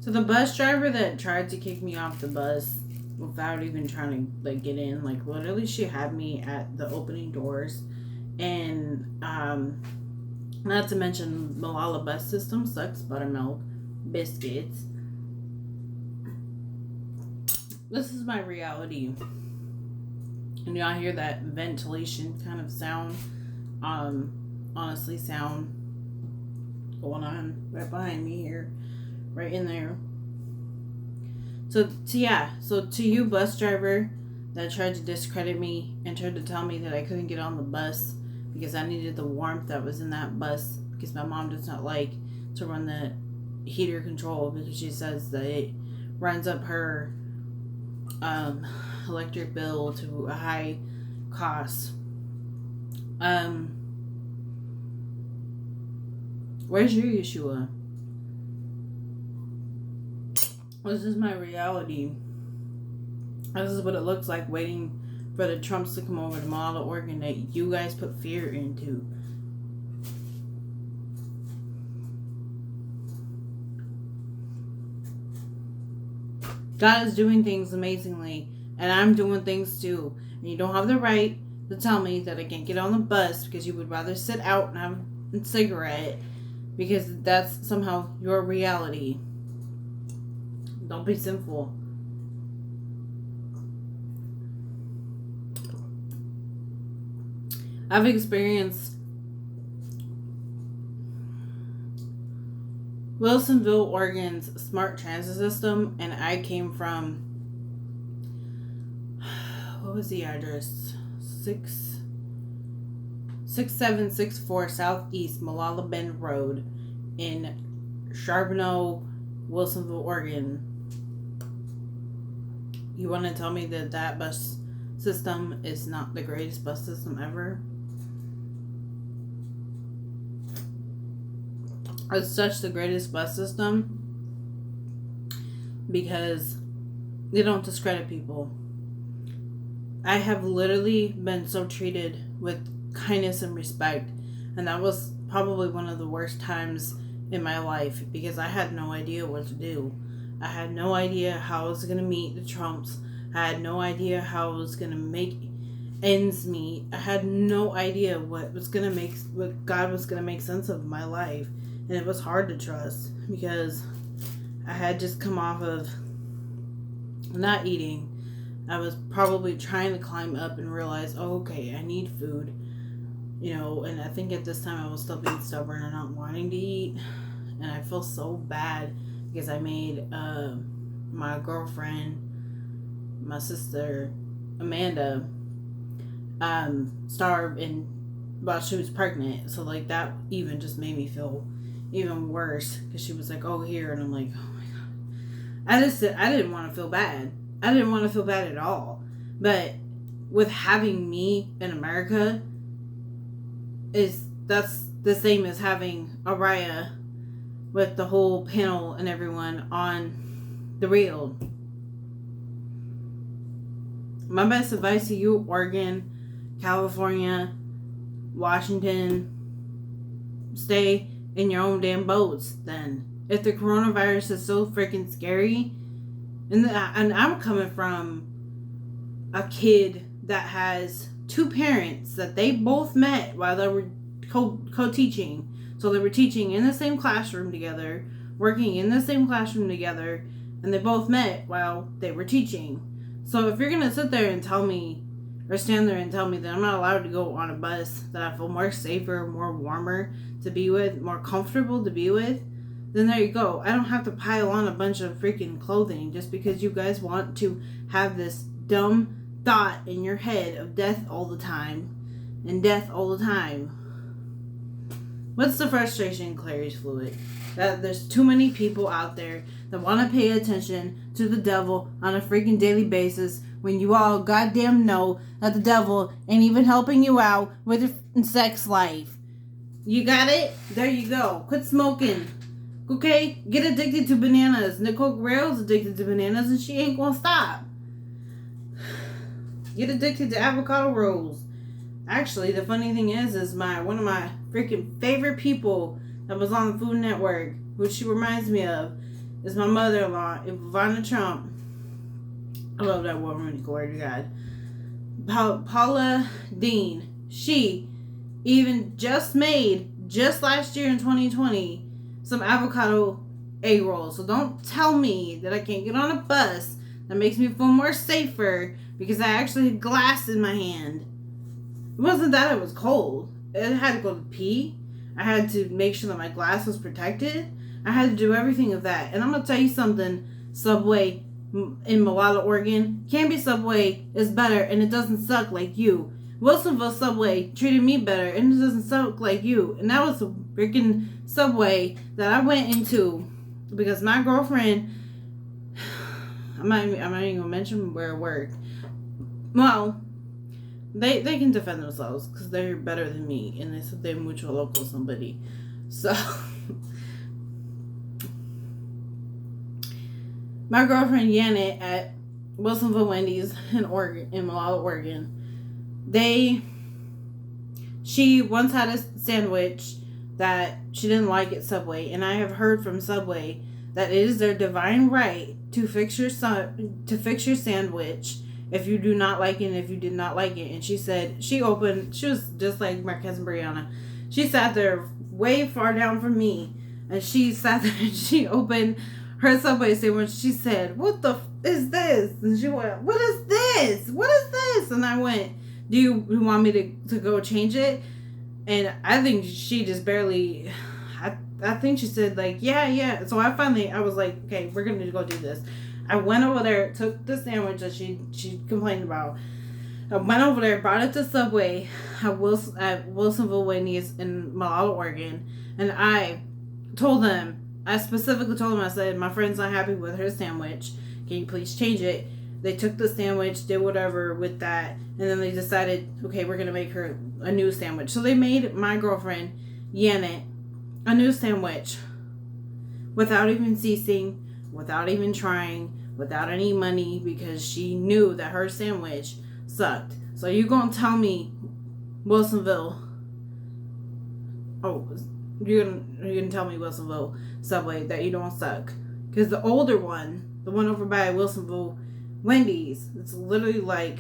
So the bus driver that tried to kick me off the bus without even trying to like get in, like literally she had me at the opening doors, and not to mention Malala bus system sucks, buttermilk, biscuits. This is my reality. And y'all hear that ventilation kind of sound, honestly sound going on right behind me here, right in there. So to you bus driver that tried to discredit me and tried to tell me that I couldn't get on the bus because I needed the warmth that was in that bus, because my mom does not like to run the heater control because she says that it runs up her electric bill to a high cost. Where's your Yeshua? This is my reality. This is what it looks like waiting for the Trumps to come over to Model Oregon that you guys put fear into. God is doing things amazingly, and I'm doing things too. And you don't have the right to tell me that I can't get on the bus because you would rather sit out and have a cigarette, because that's somehow your reality. Don't be sinful. I've experienced Wilsonville, Oregon's smart transit system, and I came from, what was the address? 6764 Southeast Malala Bend Road in Charbonneau, Wilsonville, Oregon. You want to tell me that that bus system is not the greatest bus system ever? It's such the greatest bus system because they don't discredit people. I have literally been so treated with kindness and respect, and that was probably one of the worst times in my life because I had no idea what to do. I had no idea how I was going to meet the Trumps. I had no idea how I was going to make ends meet. I had no idea what God was going to make sense of my life. And it was hard to trust because I had just come off of not eating. I was probably trying to climb up and realize, oh, okay, I need food. And I think at this time I was still being stubborn and not wanting to eat. And I feel so bad because I made my girlfriend, my sister, Amanda, starve while she was pregnant. So, like, that even just made me feel even worse because she was like, oh, here. And I'm like, oh, my God. I didn't want to feel bad. I didn't want to feel bad at all. But with having me in America, that's the same as having Araya with the whole panel and everyone on the real. My best advice to you, Oregon, California, Washington, stay in your own damn boats then. If the coronavirus is so freaking scary, and I'm coming from a kid that has two parents that they both met while they were co-teaching. So they were teaching in the same classroom together, working in the same classroom together, and they both met while they were teaching. So if you're going to sit there and tell me, or stand there and tell me that I'm not allowed to go on a bus that I feel more safer, more warmer to be with, more comfortable to be with, then there you go. I don't have to pile on a bunch of freaking clothing just because you guys want to have this dumb thought in your head of death all the time. And death all the time. What's the frustration, Clary's Fluid? That there's too many people out there that want to pay attention to the devil on a freaking daily basis when you all goddamn know that the devil ain't even helping you out with your sex life. You got it? There you go. Quit smoking. Okay? Get addicted to bananas. Nicole Guerrero's addicted to bananas and she ain't gonna stop. Get addicted to avocado rolls. Actually, the funny thing is one of my freaking favorite people that was on the Food Network, which she reminds me of, is my mother-in-law, Ivana Trump. I love that woman, glory to God. Paula Dean, she even just made, just last year in 2020, some avocado egg rolls. So don't tell me that I can't get on a bus that makes me feel more safer because I actually had glass in my hand. It wasn't that it was cold. I had to go to pee. I had to make sure that my glass was protected. I had to do everything of that. And I'm going to tell you something, Subway in Malala, Oregon. Canby Subway is better and it doesn't suck like you. Wilsonville Subway treated me better and it doesn't suck like you. And that was a freaking Subway that I went into because my girlfriend, I'm not even going to mention where it worked. Well, they can defend themselves because they're better than me and they're mutual local somebody. So my girlfriend Janet at Wilsonville Wendy's in Malala, Oregon, she once had a sandwich that she didn't like at Subway, and I have heard from Subway that it is their divine right to fix your sandwich if you do not like it and if you did not like it. And she said she was just like Marquez and Brianna. She sat there way far down from me, and she sat there and she opened her Subway sandwich. She said, "What the is this?" And she went, "What is this? What is this?" And I went, "Do you want me to go change it?" And I think she just barely, I think she said like, yeah. So I was like, okay, we're going to go do this. I went over there, took the sandwich that she complained about. I went over there, brought it to Subway at Wilsonville Wendy's in Malala, Oregon. And I specifically told them, I said, my friend's not happy with her sandwich. Can you please change it? They took the sandwich, did whatever with that, and then they decided, okay, we're going to make her a new sandwich. So they made my girlfriend, Janet, a new sandwich without even ceasing, without even trying, without any money, because she knew that her sandwich sucked. So you're going to tell me, Wilsonville, you're going to tell me, Wilsonville Subway, that you don't suck. Because the older one, the one over by Wilsonville Wendy's, it's literally like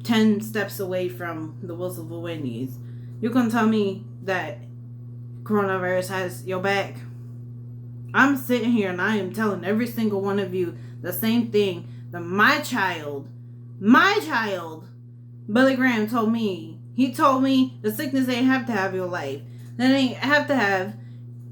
10 steps away from the Wilsonville Wendy's. You can tell me that coronavirus has your back? I'm sitting here and I am telling every single one of you the same thing that my child, Billy Graham told me. He told me the sickness ain't have to have your life. That ain't have to have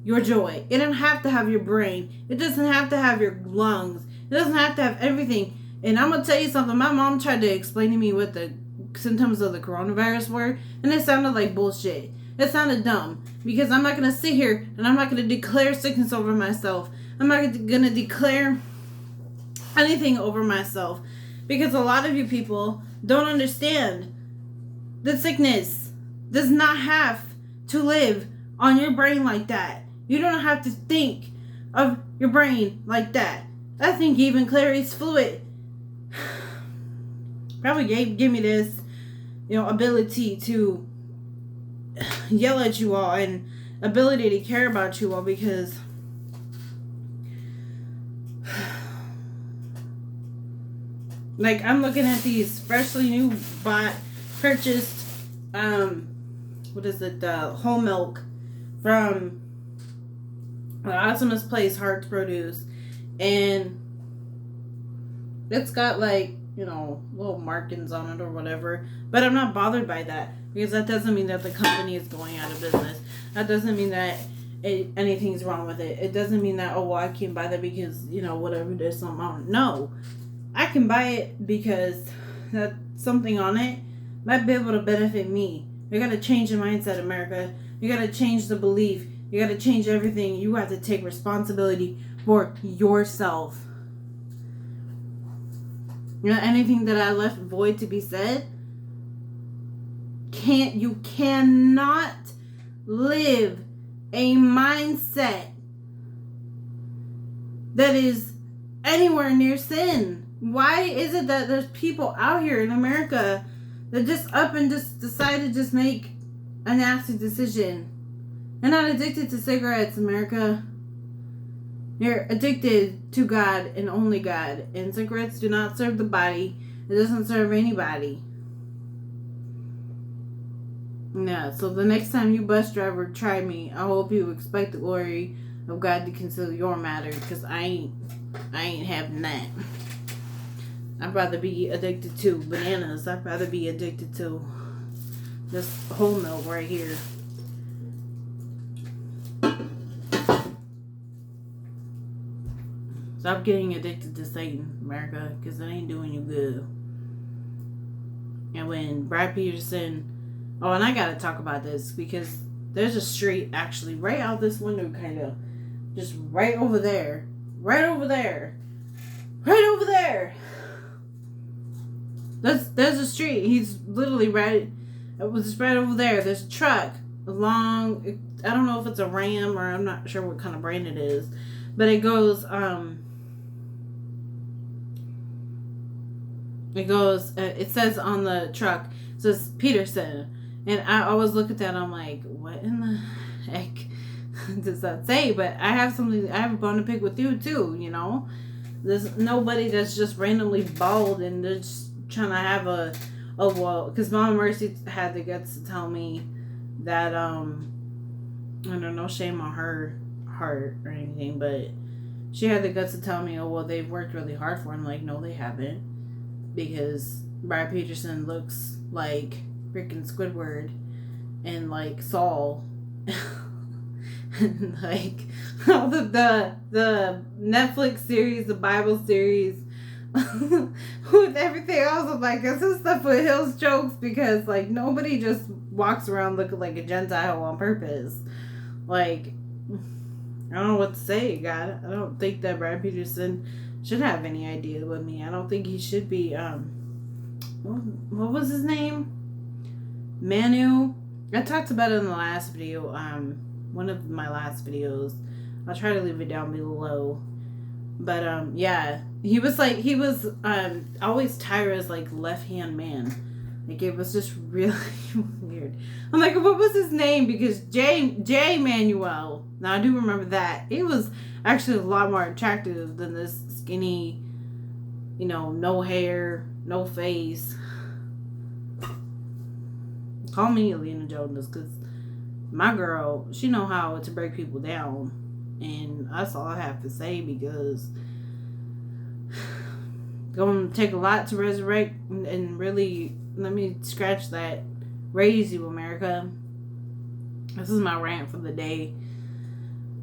your joy. It doesn't have to have your brain. It doesn't have to have your lungs. It doesn't have to have everything. And I'm going to tell you something. My mom tried to explain to me what the symptoms of the coronavirus were, and it sounded like bullshit. It sounded dumb. Because I'm not going to sit here and I'm not going to declare sickness over myself. I'm not going to declare anything over myself. Because a lot of you people don't understand that sickness does not have to live on your brain like that. You don't have to think of your brain like that. I think even Clarice Fluid probably gave me this, ability to yell at you all and ability to care about you all, because like I'm looking at these freshly new purchased whole milk from the Awesomest Place, Hearts Produce, and it's got little markings on it or whatever, but I'm not bothered by that, because that doesn't mean that the company is going out of business. That doesn't mean that anything's wrong with it. It doesn't mean that, I can't buy that because, whatever, there's something on it. No, I can buy it because that something on it might be able to benefit me. You gotta change the mindset, America. You gotta change the belief. You gotta change everything. You have to take responsibility for yourself. Anything that I left void to be said, you cannot live a mindset that is anywhere near sin. Why is it that there's people out here in America that just up and just decide to just make a nasty decision? You're not addicted to cigarettes, America. You're addicted to God and only God. And cigarettes do not serve the body. It doesn't serve anybody. Yeah, so the next time you bus driver try me, I hope you expect the glory of God to conceal your matter, because I ain't having that. I'd rather be addicted to bananas. I'd rather be addicted to this whole milk right here. Stop getting addicted to Satan, America, because it ain't doing you good. And when Brad Peterson... Oh, and I gotta talk about this, because there's a street actually right out this window, kind of. Just right over there. Right over there. Right over there. There's a street. He's literally right... It was right over there. There's a truck. A long... I don't know if it's a Ram, or I'm not sure what kind of brand it is. But it goes... it says on the truck, it says Peterson. And I always look at that and I'm like, what in the heck does that say? But I have a bone to pick with you too, you know? There's nobody that's just randomly bald and they're just trying to have because Mama Mercy had the guts to tell me that, I don't know, shame on her heart or anything, but she had the guts to tell me, they've worked really hard for him. Like, no, they haven't. Because Brad Peterson looks like freaking Squidward and like Saul. And like all the Netflix series, the Bible series, with everything else. I'm like, this is stuff with Hill's jokes, because like nobody just walks around looking like a Gentile on purpose. Like, I don't know what to say, God. I don't think that Brad Peterson should have any idea with me. I don't think he should be, what was his name? Manu. I talked about it in the last video, one of my last videos. I'll try to leave it down below. But, yeah. He was always Tyra's, like, left-hand man. Like, it was just really weird. I'm like, what was his name? Because J. Manuel. Now, I do remember that. He was actually a lot more attractive than this skinny, no hair, no face. Call me Alina Jonas, because my girl, she know how to break people down. And that's all I have to say, because it's going to take a lot to resurrect and really, let me scratch that, raise you, America. This is my rant for the day.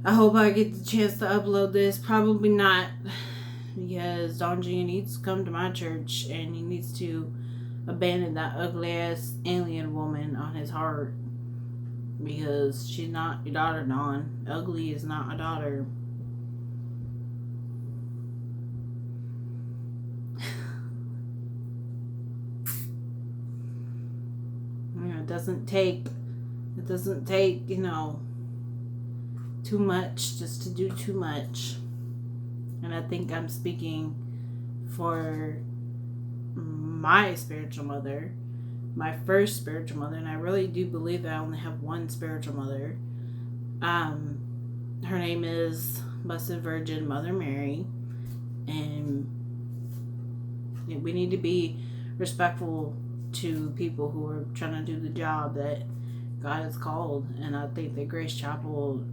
I hope I get the chance to upload this. Probably not, because Don G needs to come to my church and he needs to abandon that ugly ass alien woman on his heart, because she's not your daughter, Don. Ugly is not a daughter. It doesn't take too much just to do too much. And I think I'm speaking for my spiritual mother, my first spiritual mother, and I really do believe that I only have one spiritual mother. Her name is Blessed Virgin Mother Mary, and we need to be respectful to people who are trying to do the job that God has called. And I think that Grace Chapel,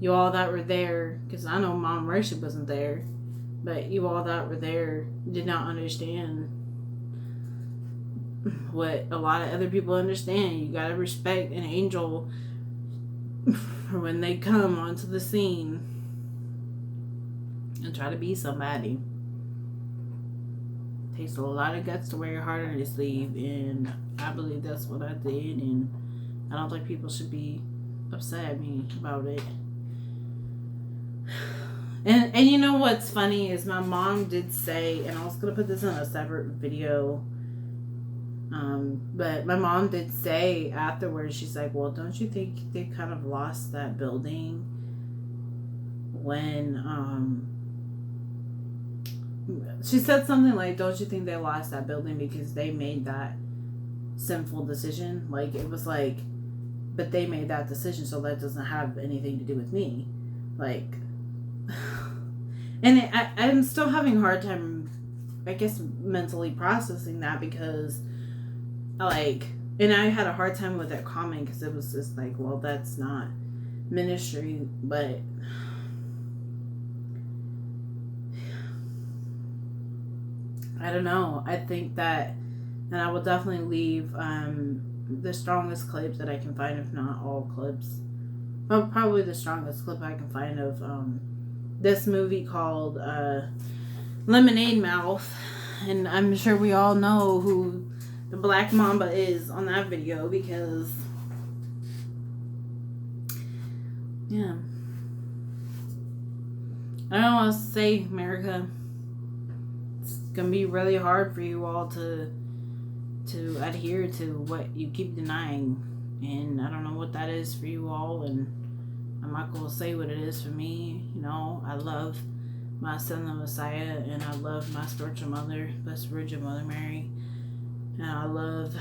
you all that were there, because I know Mom Mercy wasn't there, but you all that were there did not understand what a lot of other people understand. You gotta respect an angel when they come onto the scene and try to be somebody. It takes a lot of guts to wear your heart on your sleeve, and I believe that's what I did, and I don't think people should be upset at me about it. And you know what's funny is my mom did say, and I was going to put this in a separate video, but my mom did say afterwards, she's like, well, don't you think they kind of lost that building when, she said something like, don't you think they lost that building because they made that sinful decision? Like, it was like, but they made that decision, so that doesn't have anything to do with me. Like, and I'm still having a hard time, I guess, mentally processing that, because, like, and I had a hard time with that comment because it was just like, well, that's not ministry, but I don't know. I think that, and I will definitely leave the strongest clips that I can find, if not all clips. But probably the strongest clip I can find of this movie called Lemonade Mouth. And I'm sure we all know who the Black Mamba is on that video, because, yeah. I don't want to say, America, it's going to be really hard for you all to adhere to what you keep denying. And I don't know what that is for you all, and I'm not going to say what it is for me. You know, I love my son, the Messiah, and I love my spiritual mother, Blessed Virgin Mother Mary. And I love,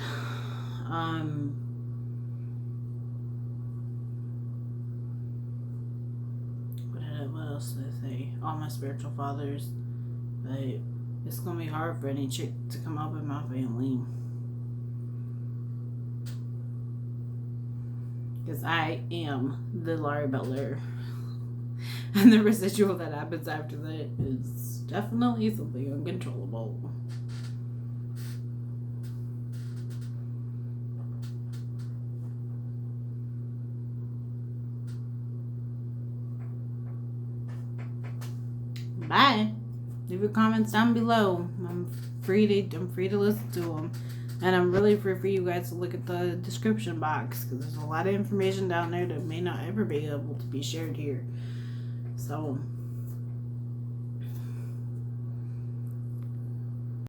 what else did I say? All my spiritual fathers. But it's going to be hard for any chick to come up in my family. Because I am the Larry Butler. And the residual that happens after that is definitely something uncontrollable. Bye. Leave your comments down below. I'm free to listen to them. And I'm really free for you guys to look at the description box, because there's a lot of information down there that may not ever be able to be shared here. So